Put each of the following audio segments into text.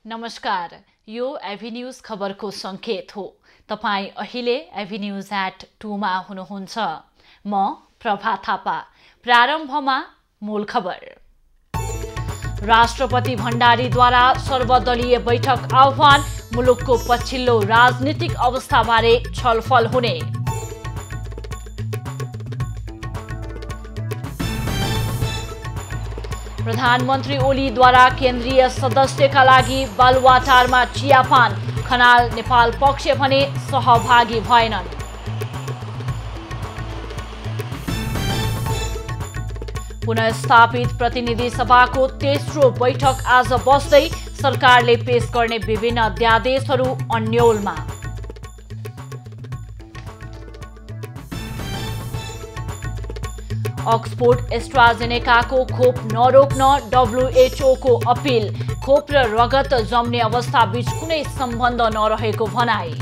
नमस्कार, यो एभिन्यूज खबरको संकेत हो। तपाई अहिले एभिन्यूज@2 मा हुनुहुन्छ। म प्रभा थापा। प्रारम्भमा मूल खबर। राष्ट्रपति भण्डारीद्वारा सर्वदलीय बैठक आह्वान, मुलुकको पछिल्लो राजनीतिक अवस्थाबारे छलफल हुने। प्रधानमन्त्री ओलीद्वारा केन्द्रीय सदस्यका लागि बालुवाटारमा चियापान, खनाल नेपाल पक्ष भने सहभागी भएनन्। पुनर्स्थापित प्रतिनिधि सभाको तेस्रो बैठक आज बस्दै सरकारले पेश गर्ने विभिन्न अध्यादेशहरू अन्योलमा। अक्सफोर्ड एस्ट्राजेनेकाको खोप नरोक्न WHO को अपिल, खोप र रगत जम्ने अवस्था बीच कुनै सम्बन्ध नरहेको भनाई।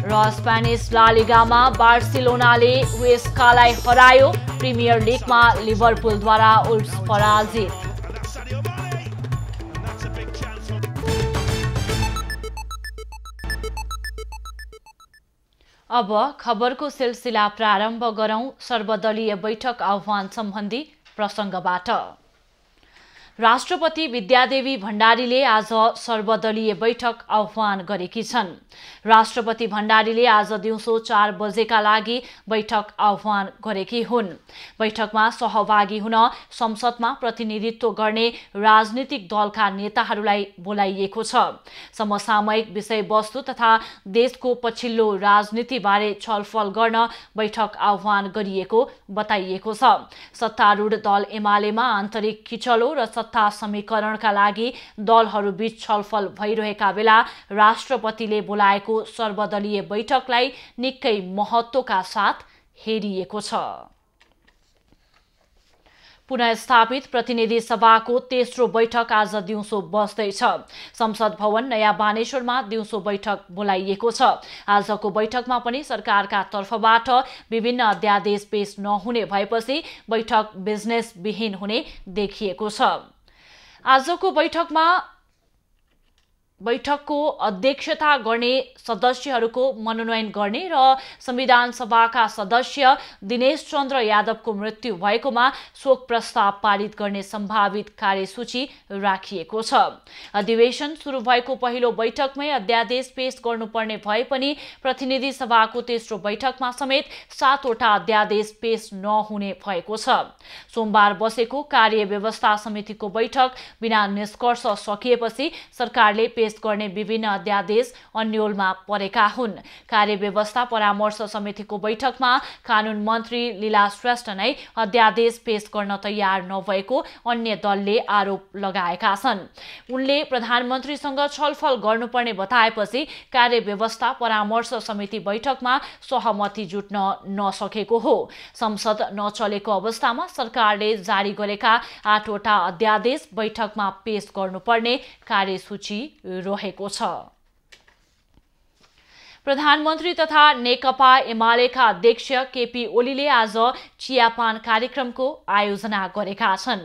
र स्पेनिस ला लिगामा बार्सिलोनाले हुएस्कालाई हरायो, प्रिमियर लिगमा लिभरपुलद्वारा वुल्व्स पराजित। अब खबरको सिलसिला प्रारम्भ गरौं सर्वदलीय बैठक आह्वान सम्बन्धी प्रसंगबाट। राष्ट्रपति विद्यादेवी भण्डारीले आज सर्वदलीय बैठक आह्वान गरेकी छन्। राष्ट्रपति भण्डारीले आज दिउँसो 4 बजेका लागि बैठक आह्वान गरेकी हुन्। बैठकमा सहभागी हुन संसदमा प्रतिनिधित्व गर्ने राजनीतिक दलका नेताहरूलाई बोलाइएको छ। समसामयिक विषयवस्तु तथा देशको पछिल्लो राजनीतिबारे छलफल गर्न बैठक आह्वान गरिएको बताइएको छ। सत्तारूढ दल एमालेमा आन्तरिक खिचलो र सत्ता समीकरणका लागि दलहरूबीच छलफल भइरहेका बेला राष्ट्रपतिले बोलाएको सर्वदलीय बैठकलाई निकै महत्त्वका साथ हेरिएको छ। पुनर्स्थापित प्रतिनिधि सभाको तेस्रो बैठक आज दिउँसो बस्दैछ। संसद भवन नयाँ बानेश्वरमा दिउँसो बैठक बोलाइएको छ। आजको बैठकमा पनि सरकारका तर्फबाट विभिन्न अध्यादेश पेश नहुने भएपछि बैठक बिजनेस विहीन हुने देखिएको छ। आजको बैठकको अध्यक्षता गर्ने सदस्यहरूको मनोनयन गर्ने र संविधान सभाका सदस्य दिनेश चन्द्र यादवको मृत्यु भएकोमा शोक प्रस्ताव पारित गर्ने सम्भावित कार्यसूची राखिएको छ। अधिवेशन सुरु भएको पहिलो बैठकमै अध्यादेश पेश गर्नुपर्ने भए पनि प्रतिनिधि सभाको तेस्रो बैठकमा समेत 7 वटा अध्यादेश पेश नहुने भएको छ। सोमबार बसेको कार्यव्यवस्था समितिको बैठक बिना निष्कर्ष सकिएपछि सरकारले पेश गर्ने विभिन्न अध्यादेश अन्योलमा परेका हुन्। कार्यव्यवस्था परामर्श समितिको बैठकमा कानून मन्त्री लीला श्रेष्ठ नै अध्यादेश पेश गर्न तयार नभएको अन्य दलले आरोप लगाएका छन्। उनले प्रधानमन्त्रीसँग छलफल गर्नुपर्ने बताएपछि कार्यव्यवस्था परामर्श समिति बैठकमा सहमति जुट्न नसकेको हो। संसद नचलेको अवस्थामा सरकारले जारी गरेका 8 वटा अध्यादेश बैठकमा पेश गर्नुपर्ने कार्यसूची रहेको छ। प्रधानमन्त्री तथा नेकपा एमालेका अध्यक्ष केपी ओलीले आज चियापान कार्यक्रमको आयोजना गरेका छन्।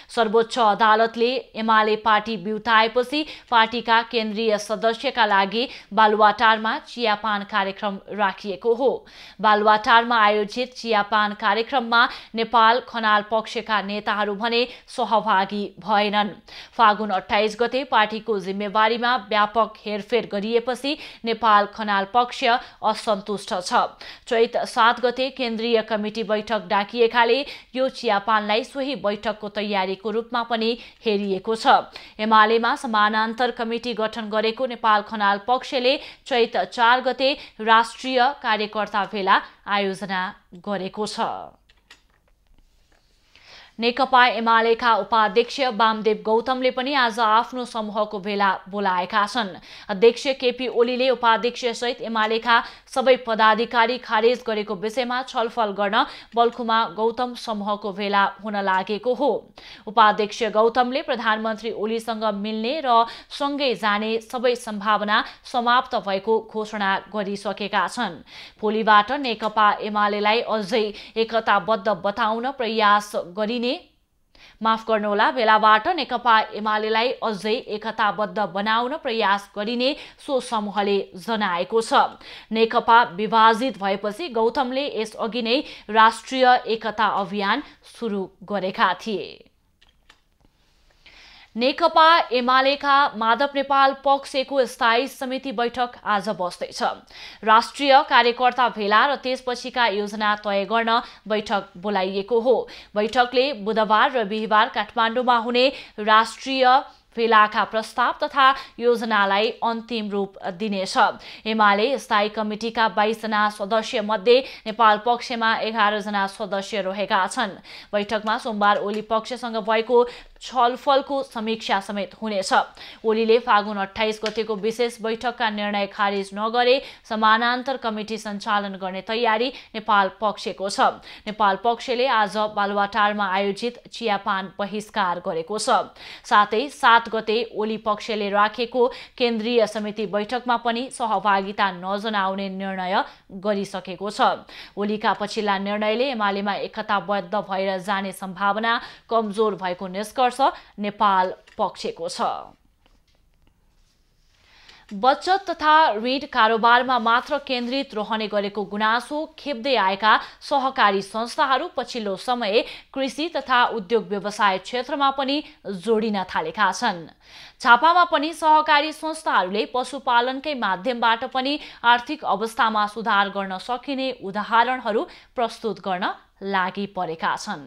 सर्वोच्च अदालतले एमाले पार्टी बिउताएपछि पार्टीका केन्द्रीय सदस्यका लागि बालुवाटारमा चियापान कार्यक्रम राखिएको हो। बालुवाटारमा आयोजित चियापान कार्यक्रममा नेपाल खनाल पक्षका नेताहरू भने सहभागी भएनन्। फागुन 28 गते पार्टीको जिम्मेवारीमा व्यापक हेरफेर गरिएपछि नेपाल खनाल पक्ष असन्तुष्ट छ। चैत 7 गते केन्द्रीय कमिटी बैठक डाकिएकाले यो चियापानलाई सोही बैठकको तयारीको रूपमा पनि हेरिएको छ। एमालेमा समानान्तर कमिटी गठन गरेको नेपाल खनाल पक्षले चैत 4 गते राष्ट्रिय कार्यकर्ता भेला आयोजना गरेको छ। नेकपा एमालेका उपाध्यक्ष वामदेव गौतमले पनि आज आफ्नो समूहको भेला बोलाएका छन्। अध्यक्ष केपी ओलीले उपाध्यक्ष सहित एमालेका सबै पदाधिकारी खारेज गरेको विषयमा छलफल गर्न बल्खुमा गौतम समूहको भेला हुन लागेको हो। उपाध्यक्ष गौतमले प्रधानमन्त्री ओलीसँग मिल्ने र सँगै जाने सबै सम्भावना समाप्त भएको घोषणा गरिसकेका छन्। भोलिबाट नेकपा एमालेलाई अझै एकताबद्ध बताउन प्रयास गरिने माफ गर्नुहोला, बेलाबाट नेकपा एमालेलाई अझै एकताबद्ध बनाउन प्रयास गरिने सो समूहले जनाएको छ। नेकपा विभाजित भएपछि गौतमले यसअघि नै राष्ट्रिय एकता अभियान सुरु गरेका थिए। नेकपा एमालेका माधव नेपाल पक्षको स्थायी समिति बैठक आज बस्दैछ। राष्ट्रिय कार्यकर्ता भेला र त्यसपछिका योजना तय गर्न बैठक बोलाइएको हो। बैठकले बुधबार र बिहिबार काठमाडौँमा हुने राष्ट्रिय भेलाका प्रस्ताव तथा योजनालाई अन्तिम रूप दिनेछ। एमाले स्थायी कमिटिका 22 जना सदस्य मध्ये नेपाल पक्षमा 11 जना सदस्य रहेका छन्। बैठकमा सोमबार ओली पक्षसँग भएको छलफलको समीक्षा समेत हुनेछ। ओलीले फागुन 28 गतेको विशेष बैठकका निर्णय खारेज नगरे समानान्तर कमिटी सञ्चालन गर्ने तयारी नेपाल पक्षको छ। नेपाल पक्षले आज बालुवाटारमा आयोजित चियापान बहिष्कार गरेको छ। साथै 7 गते ओली पक्षले राखेको केन्द्रीय समिति बैठकमा पनि सहभागिता नजनाउने निर्णय गरिसकेको छ। ओलीका पछिल्ला निर्णयले एमालेमा एकताबद्ध भएर जाने सम्भावना कमजोर भएको निष्कर्ष नेपाल पक्षको छ। बचत तथा ऋण कारोबारमा मात्र केन्द्रित रहने गरेको गुनासो खेप्दै आएका सहकारी संस्थाहरू पछिल्लो समय कृषि तथा उद्योग व्यवसाय क्षेत्रमा पनि जोडिन थालेका छन्। छापामा पनि सहकारी संस्थाहरूले पशुपालनकै माध्यमबाट पनि आर्थिक अवस्थामा सुधार गर्न सकिने उदाहरणहरू प्रस्तुत गर्न लागि परेका छन्।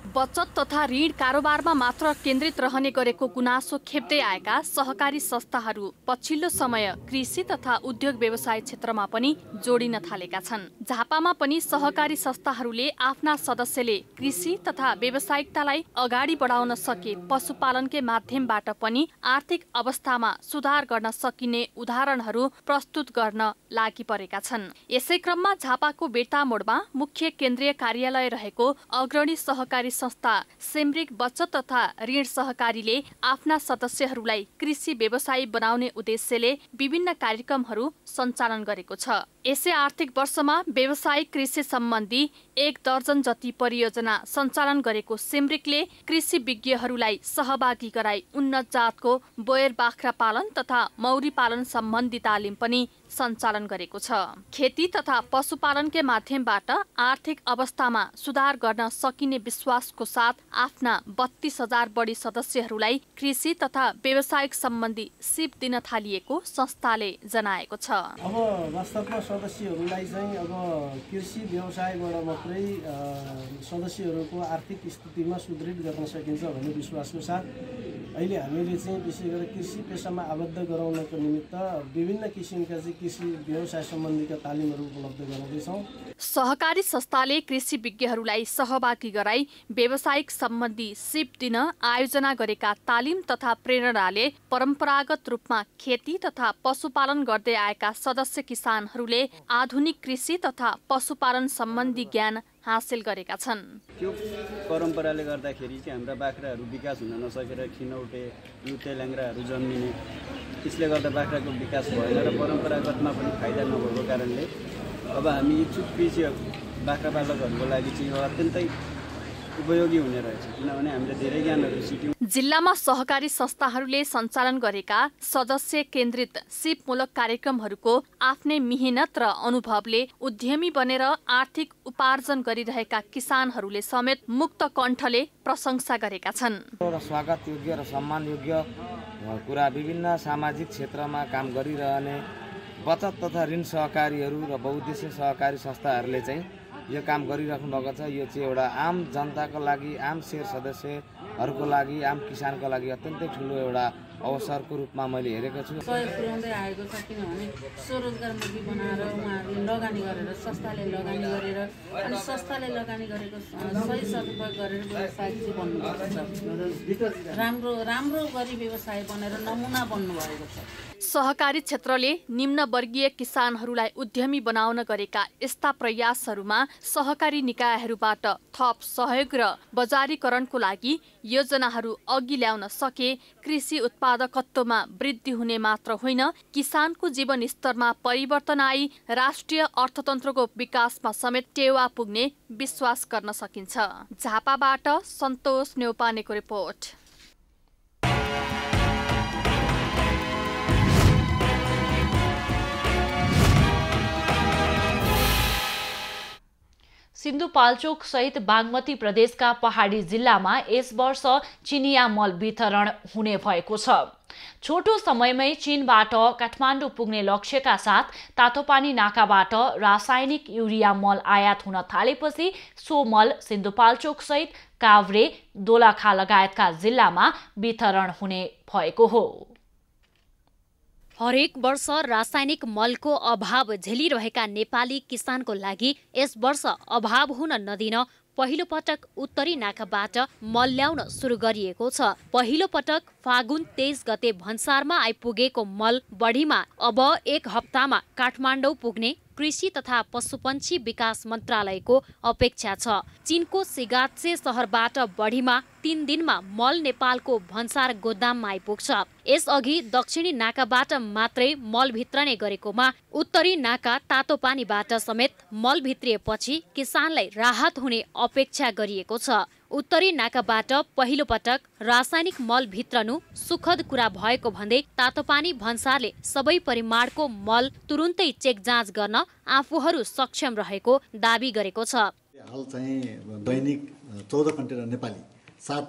बचत तथा ऋण कारोबारमा मात्र केन्द्रित रहने गरेको गुनासो खेप्दै आएका सहकारी संस्थाहरू पछिल्लो समय कृषि तथा उद्योग व्यवसाय क्षेत्रमा पनि जोडिन थालेका छन्। झापामा पनि सहकारी संस्थाहरूले आफ्ना सदस्यले कृषि तथा व्यावसायिकतालाई अगाडि बढाउन सके पशुपालनकै माध्यमबाट पनि आर्थिक अवस्थामा सुधार गर्न सकिने उदाहरणहरू प्रस्तुत गर्न लागि परेका छन्। यसै क्रममा झापाको बेर्तामोडमा मुख्य केन्द्रीय कार्यालय रहेको अग्रणी सहकारी संस्था सिमरिक बचत तथा ऋण सहकारीले आफ्ना सदस्यहरूलाई कृषि व्यवसायी बनाउने उद्देश्यले विभिन्न कार्यक्रमहरू सञ्चालन गरेको छ। यसै आर्थिक वर्षमा व्यावसायिक कृषि सम्बन्धी 1 दर्जन जति परियोजना सञ्चालन गरेको सिमरिकले कृषि विज्ञहरूलाई सहभागी गराई उन्नत जातको बोयर बाख्रा पालन तथा मौरी पालन सम्बन्धी तालिम पनि सञ्चालन गरेको छ। खेती तथा पशुपालनकै माध्यमबाट आर्थिक अवस्थामा सुधार गर्न सकिने विश्वासको साथ आफ्ना 32,000 बढी सदस्यहरूलाई कृषि तथा व्यावसायिक सम्बन्धी सिप दिन थालिएको संस्थाले जनाएको छ। अब वास्तवमा सदस्यहरूलाई चाहिँ अब कृषि व्यवसायबाट मात्रै सदस्यहरूको आर्थिक स्थितिमा सुदृढ गर्न सकिन्छ भन्ने विश्वासको साथ अहिले हामीले चाहिँ विशेष गरेर कृषि पेसामा आबद्ध गराउनको निमित्त विभिन्न किसिमका चाहिँ कृषि व्यवसाय सम्बन्धीका तालिमहरू उपलब्ध गराउँदैछौँ। सहकारी संस्थाले कृषि विज्ञहरूलाई सहभागी गराई व्यावसायिक सम्बन्धी सिप दिन आयोजना गरेका तालिम तथा प्रेरणाले परम्परागत रूपमा खेती तथा पशुपालन गर्दै आएका सदस्य किसानहरूले आधुनिक कृषि तथा पशुपालन सम्बन्धी ज्ञान हासिल गरेका छन्। त्यो परम्पराले गर्दाखेरि चाहिँ हाम्रा बाख्राहरू विकास हुन नसकेर खिनौटे लुते ल्याङ्ग्राहरू जन्मिने, त्यसले गर्दा बाख्राको विकास भएन र परम्परागतमा पनि फाइदा नभएको कारणले अब हामी इच्छुक कृषि बाख्रा पालकहरूको लागि चाहिँ अत्यन्तै उपयोगी हुने रहेछ, किनभने हामीले धेरै ज्ञानहरू सिक्यौँ। जिल्लामा सहकारी संस्थाहरूले सञ्चालन गरेका सदस्य केन्द्रित सिपमूलक कार्यक्रमहरूको आफ्नै मिहिनेत र अनुभवले उद्यमी बनेर आर्थिक उपार्जन गरिरहेका किसानहरूले समेत मुक्त कण्ठले प्रशंसा गरेका छन्। स्वागत योग्य र सम्मान योग्य कुरा विभिन्न सामाजिक क्षेत्रमा काम गरिरहने बचत तथा ऋण सहकारीहरू र बहुद्देश्य सहकारी संस्थाहरूले चाहिँ यो काम गरिराख्नु भएको छ। यो चाहिँ एउटा आम जनताको लागि, आम शेयर सदस्यहरूको लागि, आम किसानको लागि अत्यन्तै ठुलो एउटा अवसरको रूपमा मैले हेरेको छु। सहयोग पुर्याउँदै आएको छ, किनभने स्वरोजगारमुखी बनाएर उहाँहरूले लगानी गरेर संस्थाले लगानी गरेर अनि संस्थाले लगानी गरेको सही सदुपयोग गरेर व्यवसाय चाहिँ बन्नुभएको छ। राम्रो गरी व्यवसाय बनेर नमुना बन्नुभएको छ। सहकारी क्षेत्रले निम्नवर्गीय किसानहरूलाई उद्यमी बनाउन गरेका यस्ता प्रयासहरूमा सहकारी निकायहरूबाट थप सहयोग र बजारीकरणको लागि योजनाहरू अघि ल्याउन सके कृषि उत्पादकत्वमा वृद्धि हुने मात्र होइन, किसानको जीवन स्तरमा परिवर्तन आई राष्ट्रिय अर्थतन्त्रको विकासमा समेत टेवा पुग्ने विश्वास गर्न सकिन्छ। झापाबाट सन्तोष न्यौपानेको रिपोर्ट। सिन्धुपाल्चोक सहित बागमती प्रदेशका पहाडी जिल्लामा यस वर्ष चिनिया मल वितरण हुने भएको छ। छोटो समयमै चीनबाट काठमाडौँ पुग्ने लक्ष्यका साथ तातोपानी नाकाबाट रासायनिक युरिया मल आयात हुन थालेपछि सो मल सिन्धुपाल्चोक सहित काभ्रे, दोलखा लगायतका जिल्लामा वितरण हुने भएको हो। हरेक वर्ष रासायनिक मलको अभाव झेलिरहेका नेपाली किसानको लागि यस वर्ष अभाव हुन नदिन पहिलो पटक उत्तरी नाकाबाट मल ल्याउन सुरु गरिएको छ। पहिलो पटक फागुन 23 गते भन्सारमा आइपुगेको मल बढीमा अब एक हप्तामा काठमाडौँ पुग्ने कृषि तथा पशुपन्छी विकास मन्त्रालयको अपेक्षा छ। चीनको सिगात्से सहरबाट बढीमा 3 दिनमा मल नेपालको भन्सार गोदाममा आइपुग्छ। यसअघि दक्षिणी नाकाबाट मात्रै मल भित्रने गरेकोमा उत्तरी नाका तातोपानीबाट समेत मल भित्रिएपछि किसानलाई राहत हुने अपेक्षा गरिएको छ। उत्तरी नाकाबाट पहिलो पटक रासायनिक मल भित्रनु सुखद कुरा भएको भन्दै तातोपानी भन्सारले सबै परिमाणको मल तुरुन्तै चेक जाँच गर्न आफूहरू सक्षम रहेको दाबी गरेको छ। हाल चाहिँ दैनिक 14 container Nepali 7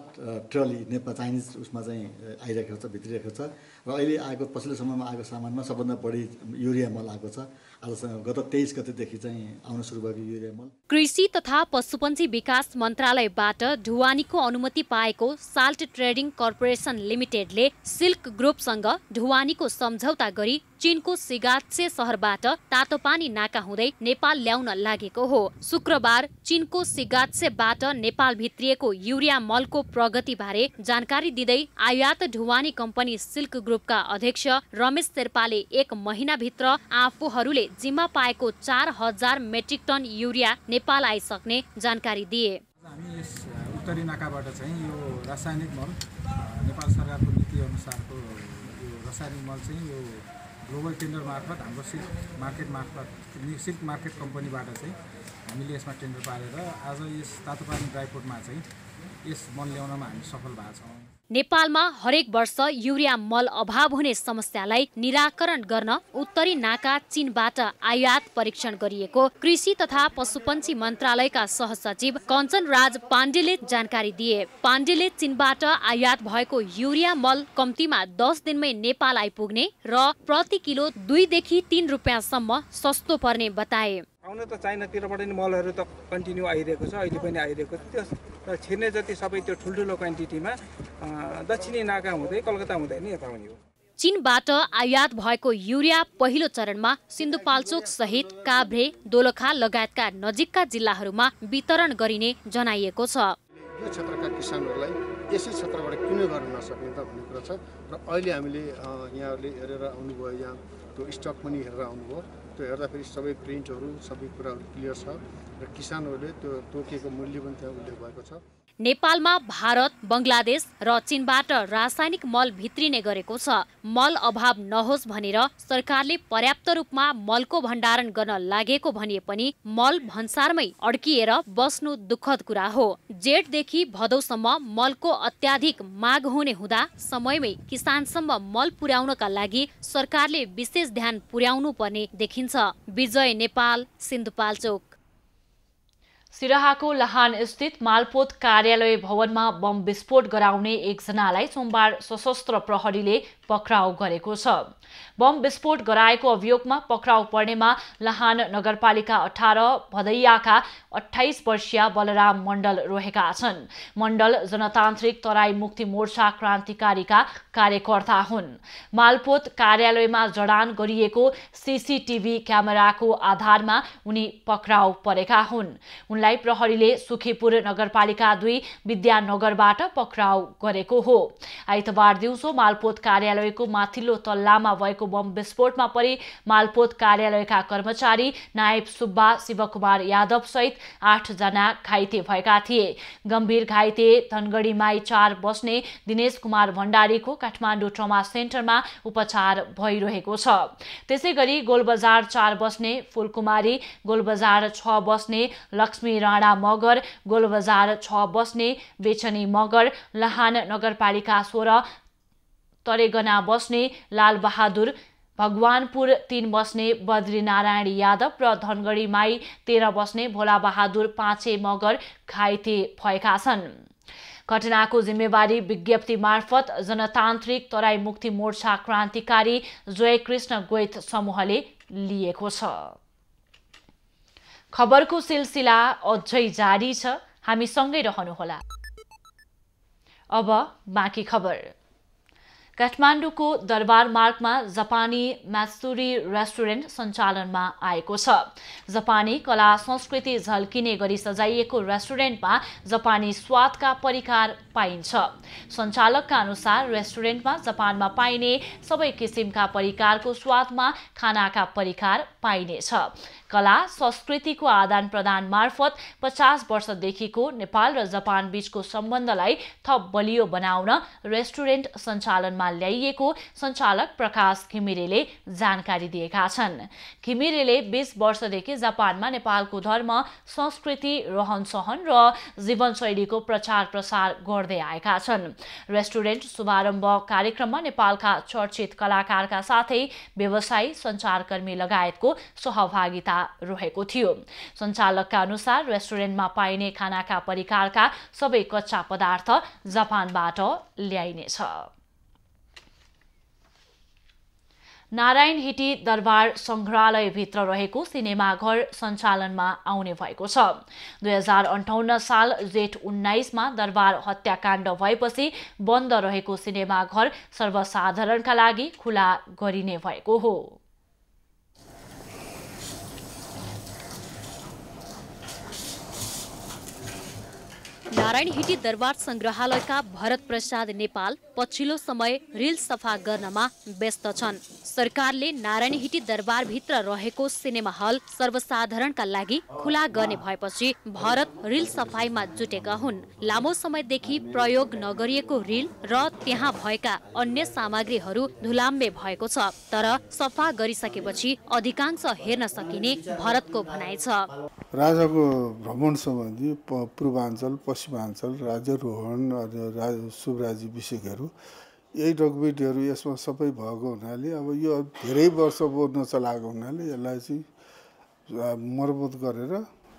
trolley Nepal Chinese उसमा चाहिँ आइरहेको छ, भित्रिरहेको छ र अहिले आएको पछिल्लो समयमा आएको सामानमा सबभन्दा बढी युरिया मल आएको छ। आजसँग गत 23 गतेदेखि चाहिँ आउन सुरु भएको युरिया मल। कृषि तथा पशुपन्छी विकास मन्त्रालयबाट ढुवानीको अनुमति पाएको साल्ट ट्रेडिङ कर्पोरेसन लिमिटेडले सिल्क ग्रुपसँग ढुवानीको सम्झौता गरी चीनको सिगात्से सहरबाट तातोपानी नाका हुँदै नेपाल ल्याउन लागेको हो। शुक्रबार चीनको सिगात्सेबाट नेपाल भित्रिएको युरिया मलको प्रगतिबारे जानकारी दिँदै आयात ढुवानी कम्पनी सिल्क ग्रुपका अध्यक्ष रमेश शेर्पाले 1 महिनाभित्र आफूहरूले जिम्मा पाएको 4000 मेट्रिक टन युरिया नेपाल आइसक्ने जानकारी दिए। हामी यस उत्तरी नाकाबाट चाहिँ यो रासायनिक मल नेपाल सरकारको नीति अनुसारको यो रासायनिक मल चाहिँ यो ग्लोबल टेन्डर मार्फत हाम्रो सिल्क मार्केट कम्पनीबाट चाहिँ हामीले यसमा टेन्डर पारेर आज यस तातोपानी ड्राइपोर्टमा चाहिँ यस मल ल्याउनमा हामी सफल भएका छौँ। नेपालमा हरेक वर्ष युरिया मल अभाव हुने समस्यालाई निराकरण गर्न उत्तरी नाका चीनबाट आयात परीक्षण गरिएको कृषि तथा पशुपन्छी मन्त्रालयका सहसचिव कञ्चन राज पाण्डेले जानकारी दिए। पाण्डेले चीनबाट आयात भएको युरिया मल कम्तीमा 10 दिनमै नेपाल आइपुग्ने र प्रति किलो 2 देखि 3 रुपियाँसम्म सस्तो पर्ने बताए। आउन त चाइनातिरबाट नि मलहरू त कन्टिन्यू आइरहेको छ, अहिले पनि आइरहेको छ। त्यो र छिर्ने जति सबै त्यो ठुल्ठुलो क्वान्टिटीमा दक्षिणी नाका हुँदै कलकत्ता हुँदै नि यता आउने हो। चीनबाट आयात भएको युरिया पहिलो चरणमा सिन्धुपाल्चोक सहित काभ्रे, दोलखा लगायतका नजिकका जिल्लाहरूमा वितरण गरिने जनाइएको छ। यो क्षेत्रका किसानहरूलाई यसै क्षेत्रबाट किन गर्न नसकिन्छ भन्ने कुरा छ र अहिले हामीले यहाँहरूले हेरेर आउनुभयो, यहाँ त्यो स्टक पनि हेरेर आउनुभयो। त्यो हेर्दाखेरि सबै प्रिन्टहरू सबै कुराहरू क्लियर छ र किसानहरूले त्यो तोकेको मूल्य पनि त्यहाँ उल्लेख भएको छ। नेपालमा भारत, बङ्गलादेश र चीनबाट रासायनिक मल भित्रिने गरेको छ। मल अभाव नहोस् भनेर सरकारले पर्याप्त रूपमा मलको भण्डारण गर्न लागेको भनिए पनि मल भन्सारमै अड्किएर बस्नु दुःखद कुरा हो। जेठदेखि भदौसम्म मलको अत्याधिक माग हुने हुँदा समयमै किसानसम्म मल पुर्याउनका लागि सरकारले विशेष ध्यान पुर्याउनु पर्ने देखिन्छ। विजय नेपाल, सिन्धुपाल्चोक। सिराहाको लाहान स्थित मालपोत कार्यालय भवनमा बम विस्फोट गराउने एकजनालाई सोमबार सशस्त्र प्रहरीले पक्राउ गरेको छ। बम विस्फोट गराएको अभियोगमा पक्राउ पर्नेमा लाहान नगरपालिका 18 भदैयाका 28 वर्षीय बलराम मण्डल रहेका छन्। मण्डल जनतान्त्रिक तराई मुक्ति मोर्चा क्रान्तिकारीका कार्यकर्ता हुन्। मालपोत कार्यालयमा जडान गरिएको सीसीटीभी क्यामेराको आधारमा उनी पक्राउ परेका हुन्। उनलाई प्रहरीले सुखीपुर नगरपालिका 2 विद्यानगरबाट पक्राउ गरेको हो। आइतबार दिउँसो मालपोत कार्यालय कार्यालयको माथिल्लो तल्लामा भएको बम विस्फोटमा परि मालपोत कार्यालयका कर्मचारी नायब सुब्बा शिवकुमार यादव सहित 8 जना घाइते भएका थिए। गम्भीर घाइते धनगढीमाई 4 बस्ने दिनेश कुमार भण्डारीको काठमाडौँ ट्रमा सेन्टरमा उपचार भइरहेको छ। त्यसैगरी गोलबजार 4 बस्ने फूलकुमारी, गोलबजार 6 बस्ने लक्ष्मी राणा मगर, गोलबजार 6 बस्ने बेचनी मगर, लहान नगरपालिका 16 तरेगना बस्ने लालबहादुर, भगवानपुर 3 बस्ने बद्रीनारायण यादव र धनगढीमाई 13 बस्ने भोलाबहादुर पाँचे मगर घाइते भएका छन्। घटनाको जिम्मेवारी विज्ञप्ति मार्फत जनतान्त्रिक तराई मुक्ति मोर्चा क्रान्तिकारी जयकृष्ण गोइथ समूहले लिएको छ। खबरको सिलसिला अझै जारी छ, हामी सँगै रहनुहोला। अब बाँकी खबर। काठमाडौँको दरबार मार्गमा जापानी मात्सुरी रेस्टुरेन्ट सञ्चालनमा आएको छ। जापानी कला संस्कृति झल्किने गरी सजाइएको रेस्टुरेन्टमा जापानी स्वादका परिकार पाइन्छ। सञ्चालकका अनुसार रेस्टुरेन्टमा जापानमा पाइने सबै किसिमका परिकारको स्वादमा खानाका परिकार पाइनेछ। कला संस्कृतिको आदान प्रदान मार्फत 50 वर्षदेखिको नेपाल र जापान बीचको सम्बन्धलाई थप बलियो बनाउन रेस्टुरेन्ट सञ्चालनमा ल्याइएको सञ्चालक प्रकाश घिमिरेले जानकारी दिएका छन्। घिमिरेले 20 वर्षदेखि जापानमा नेपालको धर्म, संस्कृति, रहनसहन र जीवनशैलीको प्रचार प्रसार गर्दै आएका छन्। रेस्टुरेन्ट शुभारम्भ कार्यक्रममा नेपालका चर्चित कलाकारका साथै व्यवसायी, सञ्चारकर्मी लगायतको सहभागिता रहेको थियो। सञ्चालकका अनुसार रेस्टुरेन्टमा पाइने खानाका परिकारका सबै कच्चा पदार्थ जापानबाट ल्याइनेछ। नारायणहिटी दरबार संग्रहालयभित्र रहेको सिनेमाघर सञ्चालनमा आउने भएको छ। 2058 साल जेठ 19मा दरबार हत्याकाण्ड भएपछि बन्द रहेको सिनेमाघर सर्वसाधारणका लागि खुला गरिने भएको हो। नारायणहिटी दरबार संग्रहालयका भरत प्रसाद नेपाल पछिल्लो समय रिल सफा गर्नमा व्यस्त छन्। सरकारले नारायणहिटी दरबारभित्र रहेको सिनेमा हल सर्वसाधारणका लागि खुला गर्ने भएपछि भरत रिल सफाईमा जुटेका हुन्। लामो समयदेखि प्रयोग नगरिएको रिल र त्यहाँ भएका अन्य सामग्रीहरू धुलाम्बे भएको छ, तर सफा गरिसकेपछि अधिकांश हेर्न सकिने भरतको भनाइ छ। राजाको भ्रमण सम्बन्धी पूर्वाञ्चल, पश्चिमाञ्चल, राज्यारोहण, शुभराजी विषयहरू यही डकुमेन्टहरू यसमा सबै भएको हुनाले अब यो धेरै वर्ष बोल्न चलाएको हुनाले यसलाई चाहिँ मर्मत गरेर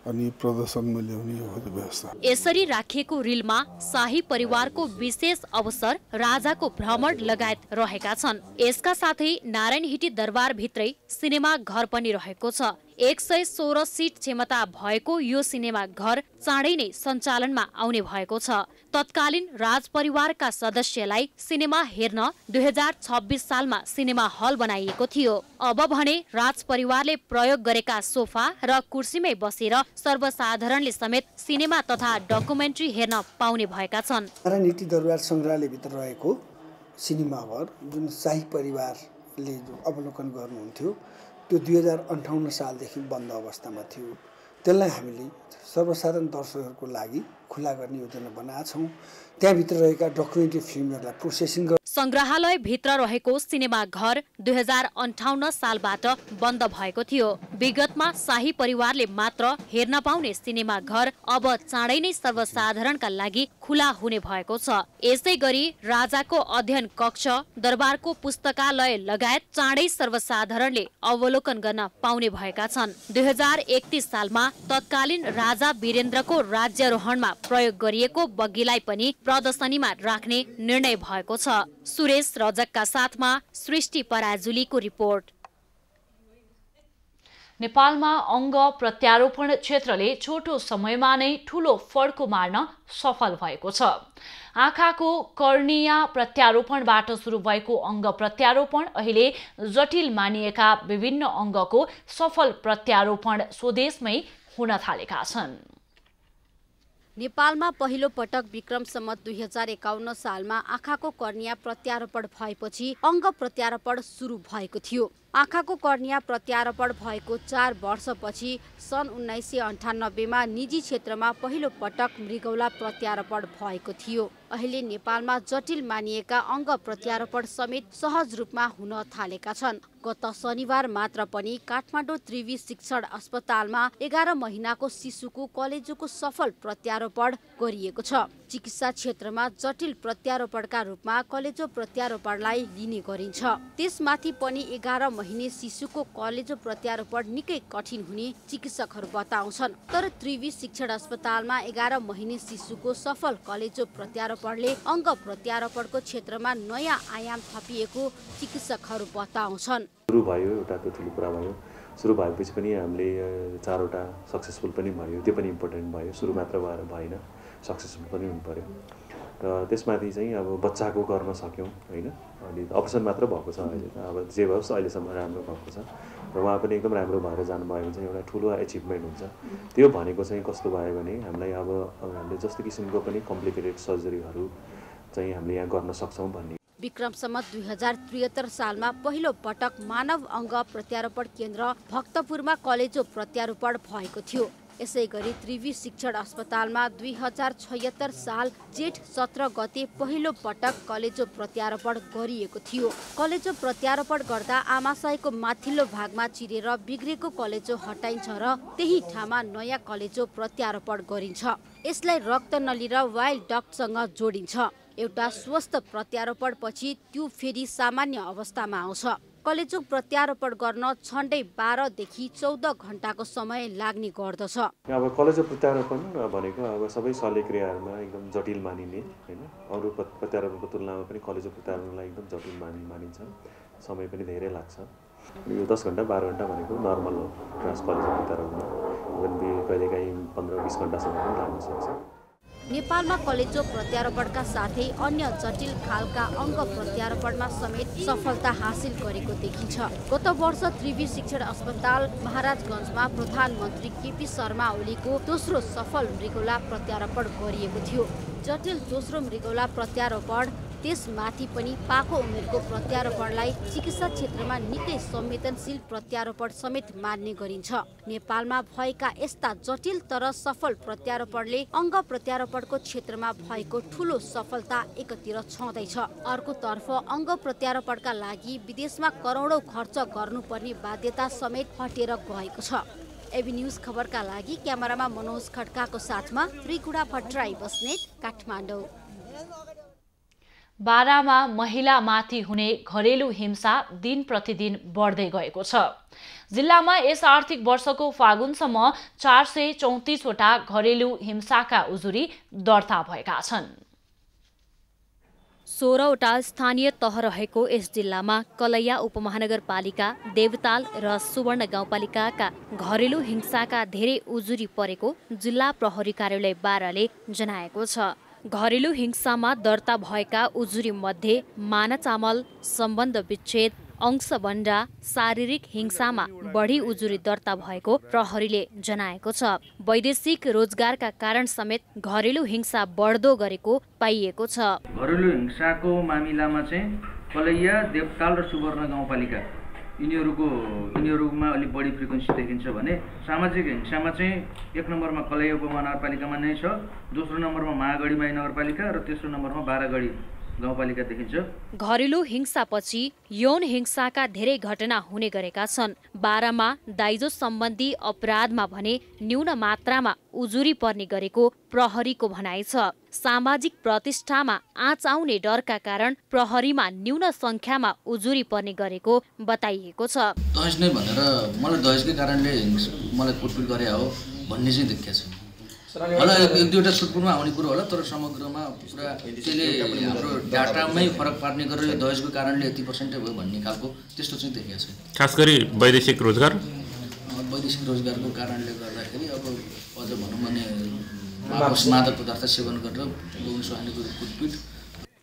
अनि प्रदर्शनमा ल्याउने व्यवस्था। यसरी राखिएको रिलमा शाही परिवारको विशेष अवसर, राजाको भ्रमण लगायत रहेका छन्। यसका साथै नारायणहिटी दरबार भित्रै सिनेमा घर पनि रहेको छ। 116 सिट क्षमता भएको यो सिनेमा घर चाँडै नै सञ्चालनमा आउने भएको छ। तत्कालीन राजपरिवारका सदस्यलाई सिनेमा हेर्न 2026 सालमा सिनेमा हल बनाइएको थियो। अब भने राजपरिवारले प्रयोग गरेका सोफा र कुर्सीमै बसेर सर्वसाधारणले समेत सिनेमा तथा डकुमेन्ट्री हेर्न पाउने भएका छन्। नारायणहिटी दरबार संग्रहालयभित्र रहेको सिनेमा घर जुन शाही परिवारले अवलोकन गर्नुहुन्थ्यो त्यो 2058 सालदेखि बन्द अवस्थामा थियो। त्यसलाई हामीले सर्वसाधारण दर्शकहरूको लागि खुला गर्ने योजना बनाएका छौँ। त्यहाँभित्र रहेका डकुमेन्ट्री फिल्महरूलाई प्रोसेसिङ संग्रहालय भित्र रहेको सिनेमा घर 2058 सालबाट बन्द भएको थियो। विगतमा शाही परिवारले मात्र हेर्न पाउने सिनेमा घर अब चाँडै नै सर्वसाधारणका लागि खुला हुने भएको छ। यसै गरी राजाको अध्ययन कक्ष, दरबारको पुस्तकालय लगायत चाँडै सर्वसाधारणले अवलोकन गर्न पाउने भएका छन्। 2031 सालमा तत्कालीन राजा वीरेन्द्रको राज्यारोहणमा प्रयोग गरिएको बग्गीलाई पनि प्रदर्शनीमा राख्ने निर्णय भएको छ। सुरेश रजकका साथमा सृष्टि पराजुलीको रिपोर्ट। नेपालमा अङ्ग प्रत्यारोपण क्षेत्रले छोटो समयमा नै ठूलो फड्को मार्न सफल भएको छ। आँखाको कर्निया प्रत्यारोपणबाट सुरु भएको अङ्ग प्रत्यारोपण अहिले जटिल मानिएका विभिन्न अङ्गको सफल प्रत्यारोपण स्वदेशमै हुन थालेका छन्। नेपालमा पहिलो पटक विक्रम सम्वत 2051 सालमा आँखाको कर्निया प्रत्यारोपण भएपछि अङ्ग प्रत्यारोपण सुरु भएको थियो। आँखाको कर्निया प्रत्यारोपण भएको 4 वर्षपछि सन् 1998 मा निजी क्षेत्रमा पहिलो पटक मृगौला प्रत्यारोपण भएको थियो। अहिले नेपालमा जटिल मानिएका अङ्ग प्रत्यारोपण समेत सहज रूपमा हुन थालेका छन्। गत शनिबार मात्र पनि काठमाडौँ त्रिवी शिक्षण अस्पतालमा 11 महिनाको शिशुको कलेजोको सफल प्रत्यारोपण गरिएको छ। चिकित्सा क्षेत्रमा जटिल प्रत्यारोपणका रूपमा कलेजो प्रत्यारोपणलाई लिने गरिन्छ। त्यसमाथि पनि 11 महिने शिशुको कलेजो प्रत्यारोपण निकै कठिन हुने चिकित्सकहरू बताउँछन्। तर त्रिवी शिक्षण अस्पतालमा 11 महिने शिशुको सफल कलेजो प्रत्यारोपणले अङ्ग प्रत्यारोपणको क्षेत्रमा नयाँ आयाम थपिएको चिकित्सकहरू बताउँछन्। सुरु भयो, एउटा त्यो ठुलो कुरा भयो। सुरु भएपछि पनि हामीले 4वटा सक्सेसफुल पनि भयो, त्यो पनि इम्पोर्टेन्ट भयो। सुरु मात्र भएन, सक्सेसफुल पनि हुनु पर्यो। र त्यसमाथि चाहिँ अब बच्चाको गर्न सक्यौँ होइन। अनि अपरेसन मात्र भएको छ अहिले, अब जे होस् अहिलेसम्म राम्रो भएको छ र उहाँ पनि एकदम राम्रो भएर जानुभयो भने चाहिँ एउटा ठुलो एचिभमेन्ट हुन्छ। त्यो भनेको चाहिँ कस्तो भयो भने हामीलाई अब हामीले जस्तो किसिमको पनि कम्प्लिकेटेड सर्जरीहरू चाहिँ हामीले यहाँ गर्न सक्छौँ भन्ने। विक्रम सम्वत 2073 सालमा पहिलो पटक मानव अङ्ग प्रत्यारोपण केन्द्र भक्तपुरमा कलेजो प्रत्यारोपण भएको थियो। यसै गरी त्रिवी शिक्षण अस्पतालमा 2076 साल जेठ 17 गते पहिलो पटक कलेजो प्रत्यारोपण गरिएको थियो। कलेजो प्रत्यारोपण गर्दा आमाशयको माथिल्लो भागमा चिरेर बिग्रेको कलेजो हटाइन्छ र त्यही ठाउँमा नयाँ कलेजो प्रत्यारोपण गरिन्छ। यसलाई रक्तनली र वाइल डक्टसँग जोडिन्छ। एउटा स्वस्थ प्रत्यारोपण पछि त्यो फेरि सामान्य अवस्थामा आउँछ। कलेजो प्रत्यारोपण गर्न झन्डै 12 देखि 14 घण्टाको समय लाग्ने गर्दछ। अब कलेजो प्रत्यारोपण भनेको अब सबै शल्यक्रियाहरूमा एकदम जटिल मानिने होइन। अरू प्रत्यारोपणको तुलनामा पनि कलेजो प्रत्यारोपणलाई एकदम जटिल मानिन्छ। समय पनि धेरै लाग्छ। यो 10 घण्टा 12 घण्टा भनेको नर्मल हो कलेजो प्रत्यारोपणमा। कहिलेकाहीँ 15-20 घण्टासम्म पनि लाग्न सक्छ। नेपालमा कलेजो प्रत्यारोपणका साथै अन्य जटिल खालका अङ्ग प्रत्यारोपणमा समेत सफलता हासिल गरेको देखिन्छ। गत वर्ष त्रिवी शिक्षण अस्पताल महाराजगञ्जमा प्रधानमन्त्री केपी शर्मा ओलीको दोस्रो सफल मृगौला प्रत्यारोपण गरिएको थियो। जटिल दोस्रो मृगौला प्रत्यारोपण त्यसमाथि पनि पाको उमेरको प्रत्यारोपणलाई चिकित्सा क्षेत्रमा निकै संवेदनशील प्रत्यारोपण समेत मान्ने गरिन्छ। नेपालमा भएका यस्ता जटिल तर सफल प्रत्यारोपणले अङ्ग प्रत्यारोपणको क्षेत्रमा भएको ठूलो सफलता एकतिर छँदैछ। अर्कोतर्फ अङ्ग प्रत्यारोपणका लागि विदेशमा करोडौं खर्च गर्नुपर्ने बाध्यता समेत हटेर गएको छ। एबी न्यूज खबरका लागि क्यामेरामा मनोज खड्काको साथमा त्रिकुडा भट्टराई बस्नेत, काठमाडौँ। बारामा महिलामाथि हुने घरेलु हिंसा दिन प्रतिदिन बढ्दै गएको छ। जिल्लामा यस आर्थिक वर्षको फागुनसम्म 434 वटा घरेलु हिंसाका उजुरी दर्ता भएका छन्। 16 वटा स्थानीय तह रहेको यस जिल्लामा कलैया उपमहानगरपालिका, देवताल र सुवर्ण गाउँपालिकाका घरेलु हिंसाका धेरै उजुरी परेको जिल्ला प्रहरी कार्यालय बाराले जनाएको छ। घरेलु हिंसामा दर्ता भएका उजुरी मध्ये मानाचामल, सम्बन्ध विच्छेद, अंशबन्डा, शारीरिक हिंसामा बढी उजुरी दर्ता भएको प्रहरीले जनाएको छ। वैदेशिक रोजगारका कारण समेत घरेलु हिंसा बढ्दो गरेको पाइएको छ। घरेलु हिंसाको मामिलामा चाहिँ कलैया, देवताल र सुवर्ण गाउँपालिका यिनीहरूमा अलिक बढी फ्रिक्वेन्सी देखिन्छ भने सामाजिक हिंसामा चाहिँ 1 नम्बरमा कलैया उपमहानगरपालिकामा नै छ, दोस्रो नम्बरमा महागढीमाई नगरपालिका र तेस्रो नम्बरमा बारागढी गाउँपालिका देखिन्छ। घरेलु हिंसापछि यौन हिंसाका धेरै घटना हुने गरेका छन्। बारामा दाइजो सम्बन्धी अपराधमा भने न्यून मात्रामा उजुरी पर्ने गरेको प्रहरीको भनाइ छ। सामाजिक प्रतिष्ठामा आँच आउने डरका कारण प्रहरीमा न्यून संख्यामा उजुरी पर्ने गरेको बताइएको छ। दहेज नै भनेर मलाई दहेजकै कारणले मलाई कुटपिट गरे हो भन्ने चाहिँ देखिएको छ। होला 1-2वटा छुटपुटमा आउने कुरो होला, तर समग्रमा पुरा त्यसले हाम्रो डाटामै फरक पार्ने गरेर दहेजको कारणले यति % भयो भन्ने खालको त्यस्तो चाहिँ देखिएको छ। खास गरी वैदेशिक रोजगारको कारणले गर्दाखेरि अब अझ भनौँ भने मादक पदार्थ सेवन गरेर यौन शोषणको कुटपिट।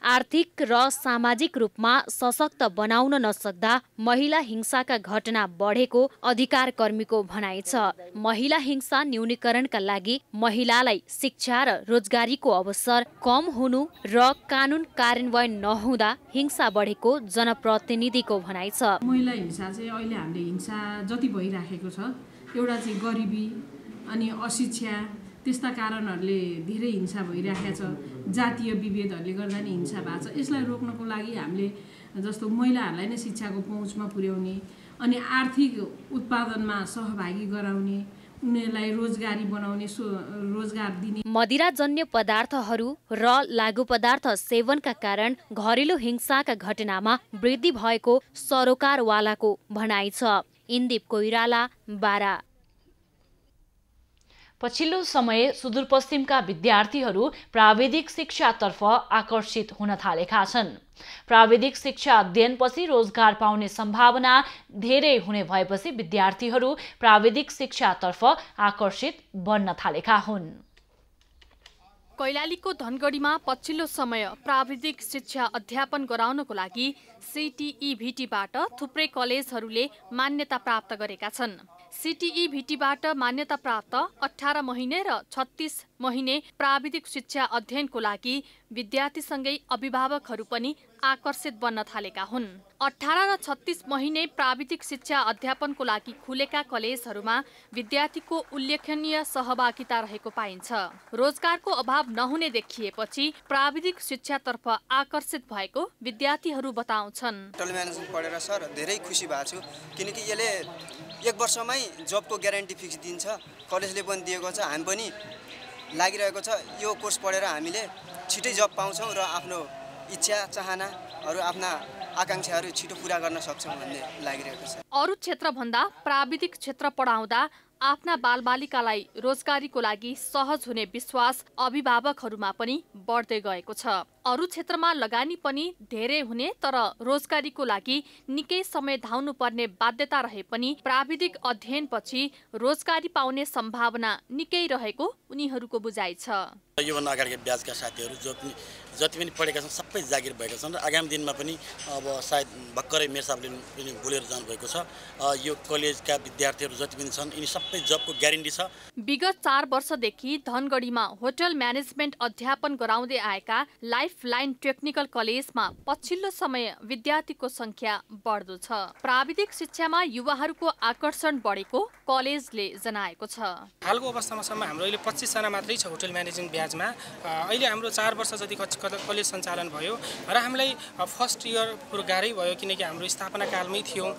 आर्थिक र सामाजिक रूपमा सशक्त बनाउन नसक्दा महिला हिंसाका घटना बढेको अधिकार कर्मीको भनाइ छ। महिला हिंसा न्यूनीकरणका लागि महिलालाई शिक्षा र रोजगारीको अवसर कम हुनु र कानुन कार्यान्वयन नहुँदा हिंसा बढेको जनप्रतिनिधिको भनाइ छ। महिला हिंसा चाहिँ अहिले हामीले हिंसा जति भइराखेको छ, एउटा चाहिँ गरिबी अनि अशिक्षा त्यस्ता कारणहरूले धेरै हिंसा भइरहेको छ। जातीय विभेदहरूले गर्दा नि हिंसा भएको छ। यसलाई रोक्नको लागि हामीले जस्तो महिलाहरूलाई नै शिक्षाको पहुँचमा पुर्याउने अनि आर्थिक उत्पादनमा सहभागी गराउने, उनीहरूलाई रोजगारी बनाउने, रोजगार दिने। मदिराजन्य पदार्थहरू र लागु पदार्थ सेवनका कारण घरेलु हिंसाका घटनामा वृद्धि भएको सरोकारवालाको भनाइ छ। इन्दीप कोइराला, बारा। पछिल्लो समय सुदूरपश्चिमका विद्यार्थीहरू प्राविधिक शिक्षातर्फ आकर्षित हुन थालेका छन्। प्राविधिक शिक्षा अध्ययनपछि रोजगार पाउने सम्भावना धेरै हुने भएपछि विद्यार्थीहरू प्राविधिक शिक्षातर्फ आकर्षित बन्न थालेका हुन्। कैलालीको धनगढीमा पछिल्लो समय प्राविधिक शिक्षा अध्यापन गराउनको लागि CTEVT-बाट थुप्रै कलेजहरूले मान्यता प्राप्त गरेका छन्। CTEVT-बाट मान्यता प्राप्त 18 महिने र 36 महिने प्राविधिक शिक्षा अध्ययनको लागि विद्यार्थीसँगै अभिभावकहरू पनि आकर्षित बन्न थालेका हुन्। 18 र 36 महिने प्राविधिक शिक्षा अध्यापनको लागि खुलेका कलेजहरूमा विद्यार्थीको उल्लेखनीय सहभागिता रहेको पाइन्छ। रोजगारको अभाव नहुने देखिएपछि प्राविधिक शिक्षातर्फ आकर्षित भएको विद्यार्थीहरू बताउँछन्। होटल म्यानेजमेन्ट पढेर सर धेरै खुसी भएको छु, किनकि यसले 1 वर्षमै जबको ग्यारेन्टी फिक्स दिन्छ। कलेजले पनि दिएको छ, हामी पनि लागिरहेको छ। यो कोर्स पढेर हामीले छिटै जब पाउँछौँ र आफ्नो इच्छा चाहनाहरू, आफ्ना आकांक्षाहरू छिटो पूरा गर्न सक्छौँ भन्ने लागिरहेको छ। अरू क्षेत्रभन्दा प्राविधिक क्षेत्र पढाउँदा आफ्ना बालबालिकालाई रोजगारीको लागि सहज हुने विश्वास अभिभावकहरूमा पनि बढ्दै गएको छ। अरू क्षेत्रमा लगानी पनि धेरै हुने तर रोजगारीको लागि निकै समय धाउनु पर्ने बाध्यता रहे पनि प्राविधिक अध्ययनपछि रोजगारी पाउने सम्भावना निकै रहेको उनीहरूको बुझाइ छ। योभन्दा अगाडिका ब्याजका साथीहरू जति पनि पढेका छन् सबै जागिर भएका छन् र आगामी दिनमा पनि अब सायद भर्खरै मेयर साहबले पनि बोलेर जानुभएको छ। यो कलेजका विद्यार्थीहरू जति पनि छन् यिनी सबै जबको ग्यारेन्टी छ। विगत 4 वर्षदेखि धनगढीमा होटल म्यानेजमेन्ट अध्यापन गराउँदै आएका लाइफलाइन टेक्निकल कलेजमा पछिल्लो समय विद्यार्थीको संख्या बढ्दो छ। प्राविधिक शिक्षामा युवाहरूको आकर्षण बढेको कलेजले जनाएको छ। हालको अवस्थामा सम्म हाम्रो अहिले 25 जना मात्रै छ होटल म्यानेजमेन्ट ब्याजमा। अहिले हाम्रो 4 वर्ष जति कलेज सञ्चालन भयो र हामीलाई फर्स्ट इयरको गाह्रै भयो, किनकि हाम्रो स्थापना कालमै थियौँ।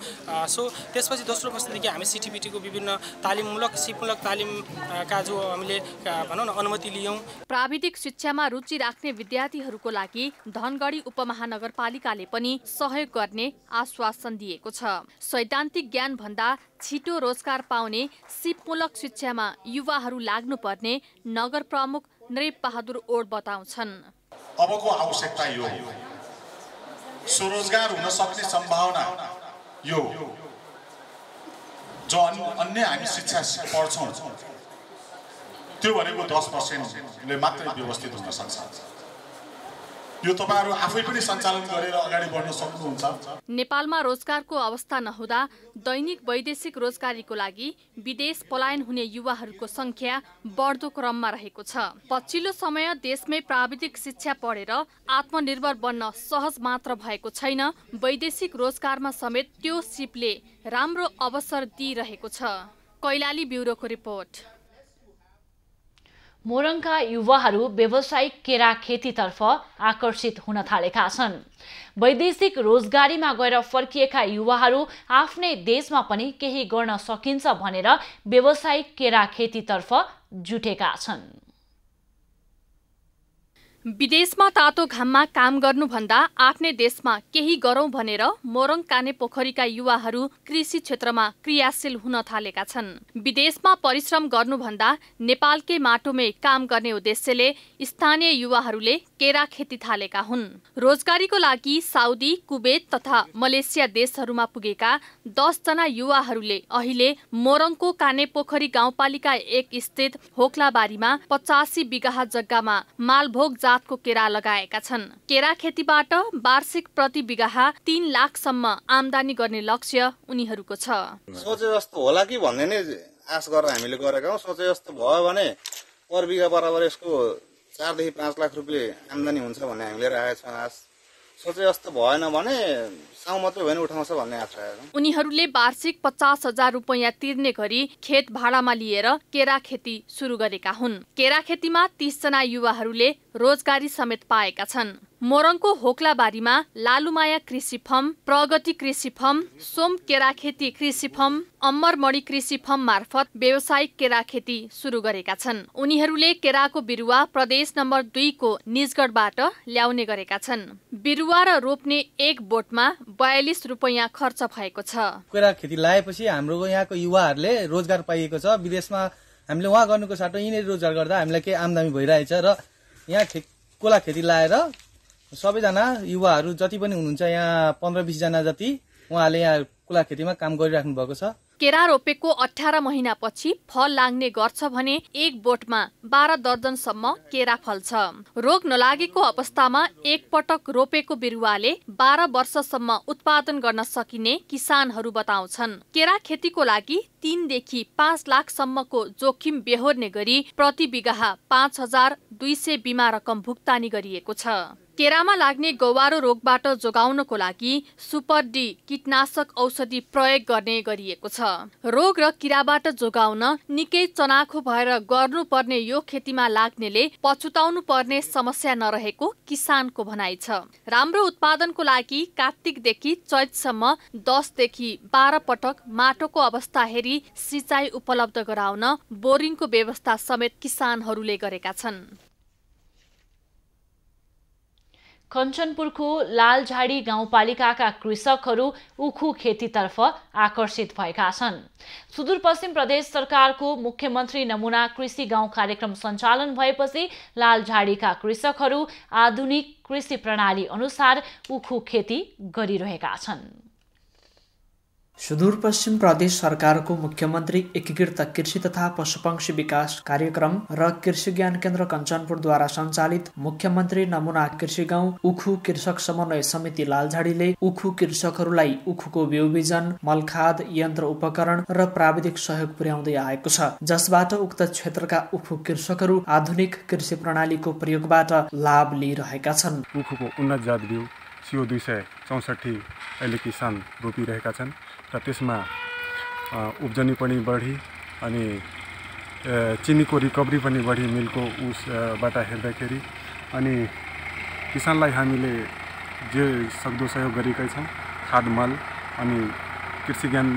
सो त्यसपछि दोस्रो वर्षदेखि हामी CTEVT-को विभिन्न तालिममूलक सिपमूलक तालिमका जो हामीले भनौँ न अनुमति लियौँ। प्राविधिक शिक्षामा रुचि राख्ने विद्यार्थीहरूको लागि धनगढी उपमहानगरपालिकाले पनि सहयोग गर्ने आश्वासन दिएको छ। सैद्धान्तिक ज्ञान भन्दा छिटो रोजगार पाउने सिपमूलक शिक्षामा युवाहरू लाग्नुपर्ने नगर प्रमुख नृप बहादुर ओड बताउँछन्। अबको आवश्यकता यो स्वरोजगार हुन सक्ने सम्भावना यो जो अन्य हामी शिक्षा पढ्छौँ त्यो भनेको 10%ले मात्रै व्यवस्थित हुन सक्छ। यो तपाईहरु आफै पनि सञ्चालन गरेर अगाडि बढ्न सक्नुहुन्छ। नेपालमा रोजगारको अवस्था नहुँदा दैनिक वैदेशिक रोजगारीको लागि विदेश पलायन हुने युवाहरूको संख्या बढ्दो क्रममा रहेको छ। पछिल्लो समय देशमै प्राविधिक शिक्षा पढेर आत्मनिर्भर बन्न सहज मात्र भएको छैन, वैदेशिक रोजगारमा समेत त्यो सिपले राम्रो अवसर दिइरहेको छ। कैलाली ब्युरोको रिपोर्ट। मोरङका युवाहरू व्यावसायिक केरा खेतीतर्फ आकर्षित हुन थालेका छन्। वैदेशिक रोजगारीमा गएर फर्किएका युवाहरू आफ्नै देशमा पनि केही गर्न सकिन्छ भनेर व्यावसायिक केरा खेतीतर्फ जुटेका छन्। विदेशमा तातो घाममा काम गर्नुभन्दा आफ्नै देशमा केही गरौं भनेर मोरङ कानेपोखरीका युवाहरू कृषि क्षेत्रमा क्रियाशील हुन थालेका छन्। विदेशमा परिश्रम गर्नुभन्दा नेपालकै माटोमै काम गर्ने उद्देश्यले स्थानीय युवाहरूले केरा खेती थालेका हुन्। रोजगारीको लागि साउदी, कुवेत तथा मलेसिया देशहरूमा पुगेका 10 जना युवाहरूले अहिले मोरङको कानेपोखरी गाउँपालिका 1 स्थित होक्लाबारीमा 85 बिघा जग्गामा मालभोग जात जातको केरा लगाएका छन्। केरा खेतीबाट वार्षिक प्रति बिघा 3 लाखसम्म आमदानी गर्ने लक्ष्य उनीहरूको छ। सोचे जस्तो होला कि भन्ने नै आश गरेर हामीले गरेका हौं। सोचे जस्तो भयो भने पर बिघा बराबर यसको 4 देखि 5 लाख रुपियाँ आमदानी हुन्छ भन्ने हामीले राखेका छौं आश। सोचे जस्तो भएन भने साउ मात्रै होइन उठाउँछ भन्ने आश राखेका छौं। उनीहरूले वार्षिक 50,000 रुपैयाँ तिर्ने गरी खेत भाडामा लिएर केरा खेती सुरु गरेका हुन्। केरा खेतीमा 30 जना युवाहरूले रोजगारी समेत पाएका छन्। मोरङको होक्लाबारीमा लालुमाया कृषि फर्म, प्रगति कृषि फर्म, सोम केरा खेती कृषि फर्म, अम्मरमणि कृषि फर्म मार्फत व्यावसायिक केरा खेती सुरु गरेका छन्। उनीहरूले केराको बिरुवा प्रदेश नम्बर 2 को निजगढबाट ल्याउने गरेका छन्। बिरुवा र रोप्ने एक बोटमा 42 रुपैयाँ खर्च भएको छ। केरा खेती लगाएपछि हाम्रो यहाँको युवाहरूले रोजगार पाइएको छ। विदेशमा हामीले वहाँ गर्नुको साटो यिनीहरू रोजगार गर्दा हामीलाई केही आमदानी भइरहेछ र यहाँ कोला खेती लगाएर सबैजना युवाहरू जति पनि हुनुहुन्छ यहाँ 15-20 जना जति उहाँले यहाँ कोला खेतीमा काम गरिराख्नु भएको छ। केरा रोपेको 18 महिनापछि फल लाग्ने गर्छ भने एक बोटमा 12 दर्जनसम्म केरा फल्छ। रोग नलागेको अवस्थामा एक पटक रोपेको बिरुवाले 12 वर्षसम्म उत्पादन गर्न सकिने किसानहरू बताउँछन्। केरा खेतीको लागि 3 देखि 5 लाखसम्मको जोखिम बेहोर्ने गरी प्रति बिघा 5,200 बीमा रकम भुक्तानी गरिएको छ। केरामा लाग्ने गौवारो रोगबाट जोगाउनको लागि सुपर डी कीटनाशक औषधि प्रयोग गर्ने गरिएको छ। रोग र किराबाट जोगाउन निकै चनाखो भएर गर्नुपर्ने यो खेतीमा लाग्नेले पछुताउनु पर्ने समस्या नरहेको किसानको भनाइ छ। राम्रो उत्पादनको लागि कार्तिकदेखि चैतसम्म 10 देखि 12 पटक माटोको अवस्था हेरी सिँचाइ उपलब्ध गराउन बोरिङको व्यवस्था समेत किसानहरूले गरेका छन्। कञ्चनपुरको लालझाडी गाउँपालिकाका कृषकहरू उखु खेतीतर्फ आकर्षित भएका छन्। सुदूरपश्चिम प्रदेश सरकारको मुख्यमन्त्री नमुना कृषि गाउँ कार्यक्रम सञ्चालन भएपछि लालझाडीका कृषकहरू आधुनिक कृषि प्रणाली अनुसार उखु खेती गरिरहेका छन्। सुदूरपश्चिम प्रदेश सरकारको मुख्यमन्त्री एकीकृत कृषि तथा पशुपक्षी विकास कार्यक्रम र कृषि ज्ञान केन्द्र कञ्चनपुरद्वारा सञ्चालित मुख्यमन्त्री नमुना कृषि गाउँ उखु कृषक समन्वय समिति लालझाडीले उखु कृषकहरूलाई उखुको बिउ बिजन, मलखाद, यन्त्र उपकरण र प्राविधिक सहयोग पुर्याउँदै आएको छ, जसबाट उक्त क्षेत्रका उखु कृषकहरू आधुनिक कृषि प्रणालीको प्रयोगबाट लाभ लिइरहेका छन्। उखुको उन्नत जात बिउ CO 264 अहिले किसान रोपिरहेका छन् र त्यसमा उब्जनी पनि बढी अनि चिनीको रिकभरी पनि बढी मिलको उसबाट हेर्दाखेरि अनि किसानलाई हामीले जे सक्दो सहयोग गरेकै छौँ। खाद मल अनि कृषि ज्ञान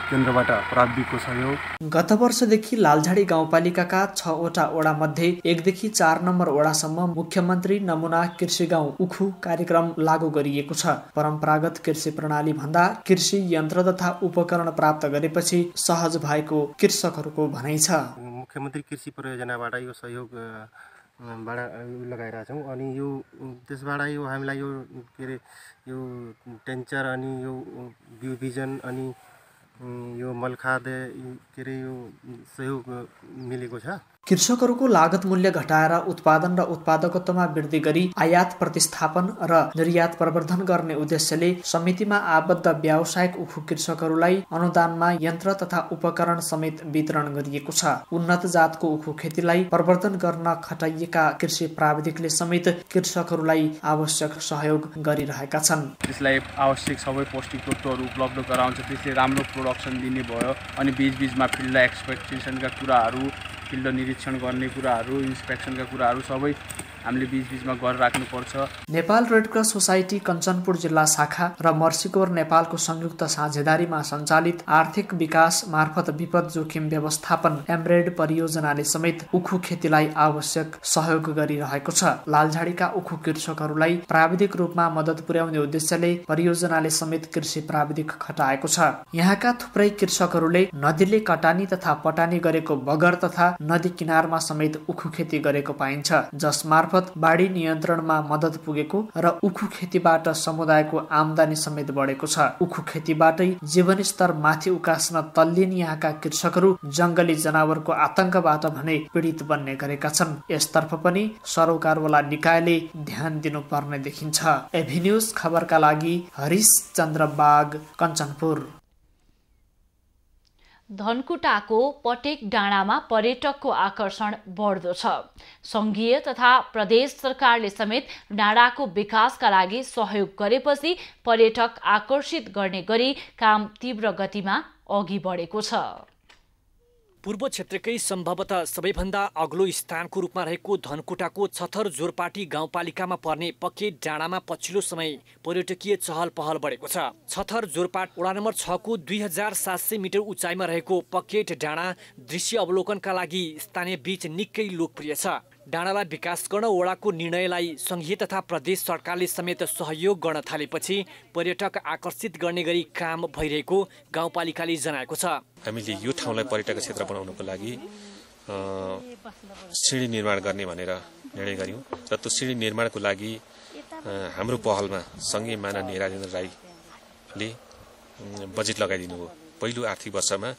केन्द्रबाट प्राविधिकको सहयोग। गत वर्षदेखि लालझाडी गाउँपालिकाका 6 वटा वडा मध्ये 1 देखि 4 नम्बर वडासम्म मुख्यमन्त्री नमुना कृषि गाउँ उखु कार्यक्रम लागू गरिएको छ। परम्परागत कृषि प्रणाली भन्दा कृषि यन्त्र तथा उपकरण प्राप्त गरेपछि सहज भएको कृषकहरूको भनाइ छ। मुख्यमन्त्री कृषि परियोजनाबाट यो सहयोग लगाइरहेका छौँ अनि यो त्यसबाट यो हामीलाई यो के अरे यो टेन्चर अनि यो बिउ बिजन अनि यो मलखाद के अरे यो सहयोग मिलेको छ। कृषकहरूको लागत मूल्य घटाएर उत्पादन र उत्पादकत्वमा वृद्धि गरी आयात प्रतिस्थापन र निर्यात प्रवर्धन गर्ने उद्देश्यले समितिमा आबद्ध व्यावसायिक उखु कृषकहरूलाई अनुदानमा यन्त्र तथा उपकरण समेत वितरण गरिएको छ। उन्नत जातको उखु खेतीलाई प्रवर्धन गर्न खटाइएका कृषि प्राविधिकले समेत कृषकहरूलाई आवश्यक सहयोग गरिरहेका छन्। त्यसलाई आवश्यक सबै पौष्टिक तत्त्वहरू उपलब्ध गराउँछ, त्यसले राम्रो प्रोडक्सन दिने भयो अनि बीचबीचमा फिल्ड एक्सपेक्टेसनका कुराहरू, फिल्ड निरीक्षण गर्ने कुराहरू, इन्स्पेक्सनका कुराहरू सबै हामीले बीचबीचमा गरिराख्नुपर्छ। Nepal Red Cross Society Kanchanpur जिल्ला शाखा र मर्सिकोर नेपालको संयुक्त साझेदारीमा सञ्चालित आर्थिक विकास मार्फत विपद जोखिम व्यवस्थापन एमरेड परियोजनाले समेत उखु खेतीलाई आवश्यक सहयोग गरिरहेको छ। लालझाडीका उखु कृषकहरूलाई प्राविधिक रूपमा मद्दत पुर्याउने उद्देश्यले परियोजनाले समेत कृषि प्राविधिक खटाएको छ। यहाँका थुप्रै कृषकहरूले नदीले कटानी तथा पटानी गरेको बगर तथा नदी किनारमा समेत उखु खेती गरेको पाइन्छ, जस मार्फत मार्फत बाढी नियन्त्रणमा मद्दत पुगेको र उखु खेतीबाट समुदायको आमदानी समेत बढेको छ। उखु खेतीबाटै जीवनस्तर माथि उकास्न तल्लिन यहाँका कृषकहरू जंगली जनावरको आतंकबाट भने पीडित बन्ने गरेका छन्। यसतर्फ पनि सरोकारवाला निकायले ध्यान दिनुपर्ने देखिन्छ। एभी न्यूज खबरका लागि हरिश चन्द्र बाग, कञ्चनपुर। धनकुटाको पटेक डाँडामा पर्यटकको आकर्षण बढ्दो छ। संघीय तथा प्रदेश सरकारले समेत डाँडाको विकासका लागि सहयोग गरेपछि पर्यटक आकर्षित गर्ने गरी काम तीव्र गतिमा अघि बढेको छ। पूर्व क्षेत्रकै सम्भवतः सबैभन्दा अग्लो स्थानको रूपमा रहेको धनकुटाको छथर जोरपाटी गाउँपालिकामा पर्ने पकेट डाँडामा पछिल्लो समय पर्यटकीय चहल पहल बढेको छ। छथर जोरपाट वडा नम्बर 6 को 2700 मिटर उचाइमा रहेको पकेट डाँडा दृश्य अवलोकनका लागि स्थानीय बीच निकै लोकप्रिय छ। डाँडालाई विकास गर्न वडाको निर्णयलाई संघीय तथा प्रदेश सरकारले समेत सहयोग गर्न थालेपछि पर्यटक आकर्षित गर्ने गरी काम भइरहेको गाउँपालिकाले जनाएको छ। हामीले यो ठाउँलाई पर्यटक क्षेत्र बनाउनको लागि सिँढी निर्माण गर्ने भनेर निर्णय गर्यौं र त्यो सिँढी निर्माणको लागि हाम्रो पहलमा संघीय माननीय राजेन्द्र राईले बजेट लगाइदिनु हो। पहिलो आर्थिक वर्षमा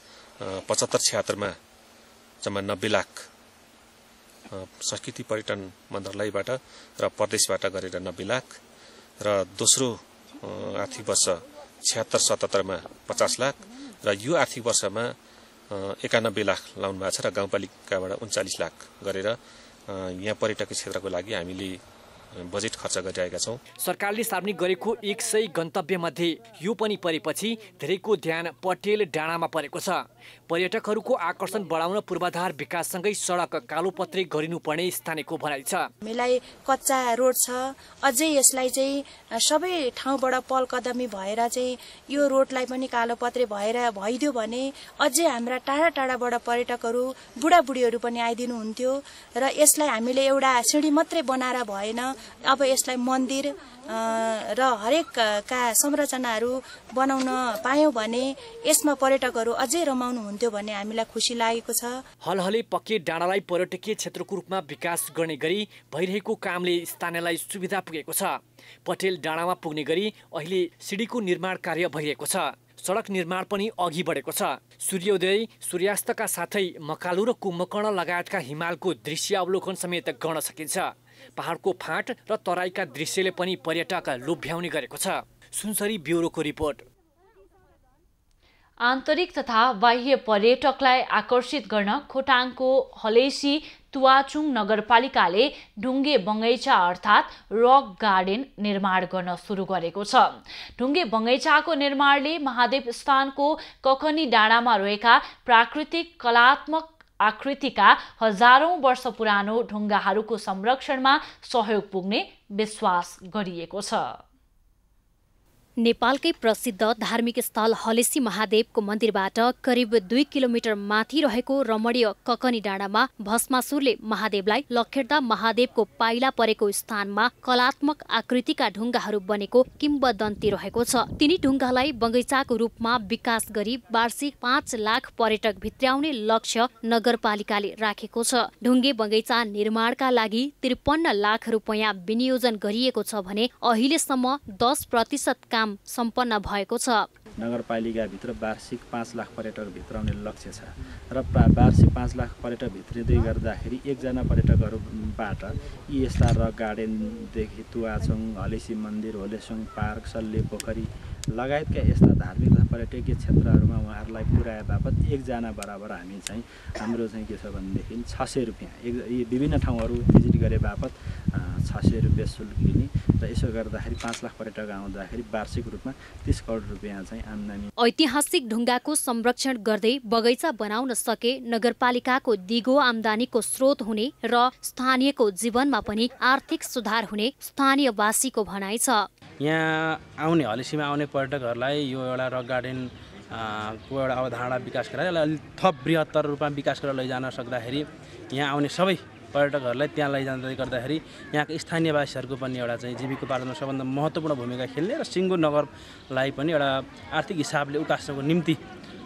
75-76 मा जम्मा 90 लाख संस्कृति पर्यटन मन्त्रालयबाट र प्रदेशबाट गरेर 90 लाख र दोस्रो आर्थिक वर्ष 76-77 मा 50 लाख र यो आर्थिक वर्षमा 91 लाख लाउनु भएको छ र गाउँपालिकाबाट 39 लाख गरेर यहाँ पर्यटकीय क्षेत्रको लागि हामीले बजेट खर्च गरिरहेका छौं। सरकारले सार्वजनिक गरेको 100 गन्तव्य मध्ये यो पनि परेपछि धेरैको ध्यान पटेल डाँडामा परेको छ। पर्यटकहरूको आकर्षण बढाउन पूर्वाधार विकाससँगै सडक कालोपत्रे गरिनुपर्ने स्थानीयको भनाइ छ। हामीलाई कच्चा रोड छ, अझै यसलाई चाहिँ सबै ठाउँबाट पहल कदमी भएर चाहिँ यो रोडलाई पनि कालोपत्रे भइदियो भने अझै हाम्रा टाढा टाढाबाट पर्यटकहरू बुढाबुढीहरू पनि आइदिनु हुन्थ्यो र यसलाई हामीले एउटा सिँढी मात्रै बनाएर भएन, अब यसलाई मन्दिर र हरेकका संरचनाहरू बनाउन पायौं भने यसमा पर्यटकहरू अझै रमाउनु हुन्थ्यो भन्ने हामीलाई खुसी लागेको छ। हलहले पकेट डाँडालाई पर्यटकीय क्षेत्रको रूपमा विकास गर्ने गरी भइरहेको कामले स्थानीयलाई सुविधा पुगेको छ। पटेल डाँडामा पुग्ने गरी अहिले सिँढीको निर्माण कार्य भइरहेको छ। सडक निर्माण पनि अघि बढेको छ। सूर्योदय सूर्यास्तका साथै मकालु र कुम्भकर्ण लगायतका हिमालको दृश्य अवलोकन समेत गर्न सकिन्छ। पहाडको फाँट र तराईका दृश्यले पनि पर्यटक लोभ्याउने गरेको छ। सुनसरी ब्युरोको रिपोर्ट। आन्तरिक तथा बाह्य पर्यटकलाई आकर्षित गर्न खोटाङको हलेसी तुवाचुङ नगरपालिकाले ढुङ्गे बगैँचा अर्थात् रक गार्डन निर्माण गर्न सुरु गरेको छ। ढुङ्गे बगैँचाको निर्माणले महादेव स्थानको ककनी डाँडामा रहेका प्राकृतिक कलात्मक आकृतिका हजारौं वर्ष पुरानो ढुङ्गाहरूको संरक्षणमा सहयोग पुग्ने विश्वास गरिएको छ। नेपालकै प्रसिद्ध धार्मिक स्थल हलेसी महादेवको मन्दिरबाट करिब 2 किलोमिटर माथि रहेको रमणीय ककनी डाँडामा भस्मासुरले महादेवलाई लखेड्दा महादेवको पाइला परेको स्थानमा कलात्मक आकृतिका ढुङ्गाहरू बनेको किम्बदन्ती रहेको छ। तिनी ढुङ्गालाई बगैँचाको रूपमा विकास गरी वार्षिक 5 लाख पर्यटक भित्र्याउने लक्ष्य नगरपालिकाले राखेको छ। ढुङ्गे बगैँचा निर्माणका लागि 53 लाख रुपैयाँ विनियोजन गरिएको छ भने अहिलेसम्म 10% काम सम्पन्न भएको छ। नगरपालिकाभित्र वार्षिक 5 लाख पर्यटक भित्राउने लक्ष्य छ र वार्षिक 5 लाख पर्यटक भित्रिँदै गर्दाखेरि एकजना पर्यटकहरूबाट यी यस्ता रक गार्डनदेखि तुवाचुङ, हलेसी मन्दिर, होलेसुङ पार्क, सल्ले पोखरी लगायतका यस्ता धार्मिक तथा पर्यटकीय क्षेत्रहरूमा उहाँहरूलाई पुर्याए बापत एकजना बराबर हामी चाहिँ हाम्रो चाहिँ के छ भनेदेखि 600 रुपियाँ यी विभिन्न ठाउँहरू भिजिट गरे बापत 600 रुपियाँ शुल्क लिने र यसो गर्दाखेरि 5 लाख पर्यटक आउँदाखेरि वार्षिक रूपमा 30 करोड रुपियाँ चाहिँ आम्दानी। ऐतिहासिक ढुङ्गाको संरक्षण गर्दै बगैँचा बनाउन सके नगरपालिकाको दिगो आम्दानीको स्रोत हुने र स्थानीयको जीवनमा पनि आर्थिक सुधार हुने स्थानीयवासीको भनाइ छ। यहाँ आउने हलेसीमा आउने पर्यटकहरूलाई यो एउटा रक गार्डन को एउटा अवधारणा विकास गरेर यसलाई थप बृहत्तर रूपमा विकास गरेर लैजान सक्दाखेरि यहाँ आउने सबै पर्यटकहरूलाई त्यहाँ लैजाँदै गर्दाखेरि यहाँको स्थानीयवासीहरूको पनि एउटा चाहिँ जीविकोपार्जनमा सबभन्दा महत्त्वपूर्ण भूमिका खेल्ने र सिङ्गो नगरलाई पनि एउटा आर्थिक हिसाबले उकास्नको निम्ति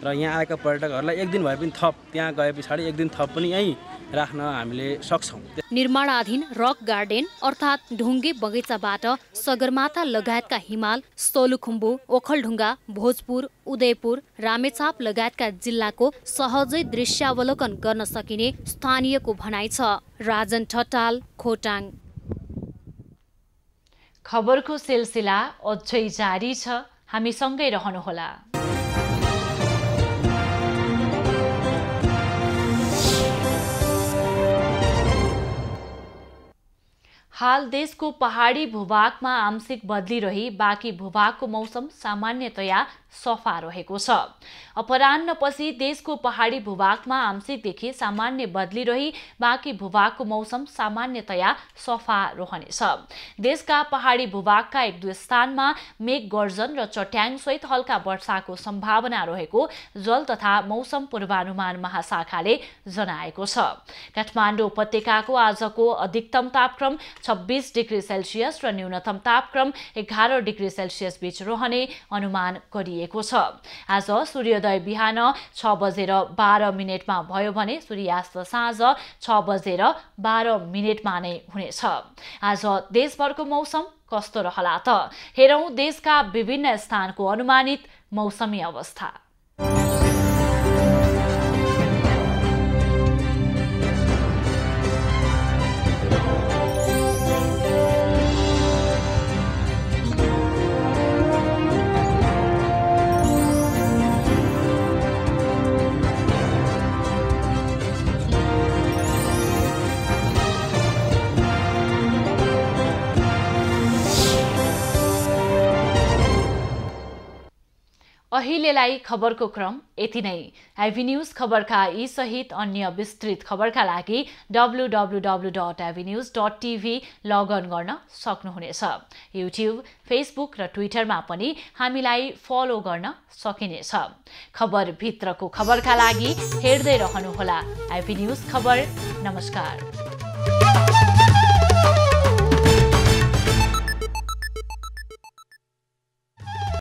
र यहाँ आएका पर्यटकहरूलाई एक दिन भए पनि थप त्यहाँ गए पछाडि एक दिन थप पनि यहीँ राख्न हामीले सक्छौँ। निर्माणाधीन रक गार्डन अर्थात् ढुङ्गे बगैँचाबाट सगरमाथा लगायतका हिमाल, सोलुखुम्बु, ओखलढुङ्गा, भोजपुर, उदयपुर, रामेछाप लगायतका जिल्लाको सहजै दृश्यावलोकन गर्न सकिने स्थानीयको भनाइ छ। राजन ठटाल, खोटाङ। खबरको सिलसिला अझै जारी छ, हामी सँगै रहनुहोला। हाल देशको पहाडी भूभागमा आंशिक बदली रही बाँकी भूभागको मौसम सामान्यतया सफा रहेको छ। अपराह्नपछि देशको पहाडी भूभागमा आंशिकदेखि सामान्य बदली रही बाँकी भूभागको मौसम सामान्यतया सफा रहनेछ। देशका पहाडी भूभागका 1-2 स्थानमा मेघ गर्जन र चट्याङसहित हल्का वर्षाको सम्भावना रहेको जल तथा मौसम पूर्वानुमान महाशाखाले जनाएको छ। काठमाडौँ उपत्यकाको आजको अधिकतम तापक्रम 26 डिग्री सेल्सियस र न्यूनतम तापक्रम 11 डिग्री सेल्सियस बीच रहने अनुमान गरिएको छ। आज सूर्योदय बिहान 6:12 भयो भने सूर्यास्त साँझ 6:12 नै हुनेछ। आज देशभरको मौसम कस्तो रहला त? हेरौं देशका विभिन्न स्थानको अनुमानित मौसमी अवस्था। अहिलेलाई खबरको क्रम यति नै। आइभी न्यूज खबरका यी सहित अन्य विस्तृत खबरका लागि www.ivnews.tv लगअन गर्न सक्नुहुनेछ। युट्युब, फेसबुक र ट्विटरमा पनि हामीलाई फलो गर्न सकिनेछ। खबर भित्रको खबरका लागि हेर्दै रहनुहोला आइभी न्यूज खबर। नमस्कार।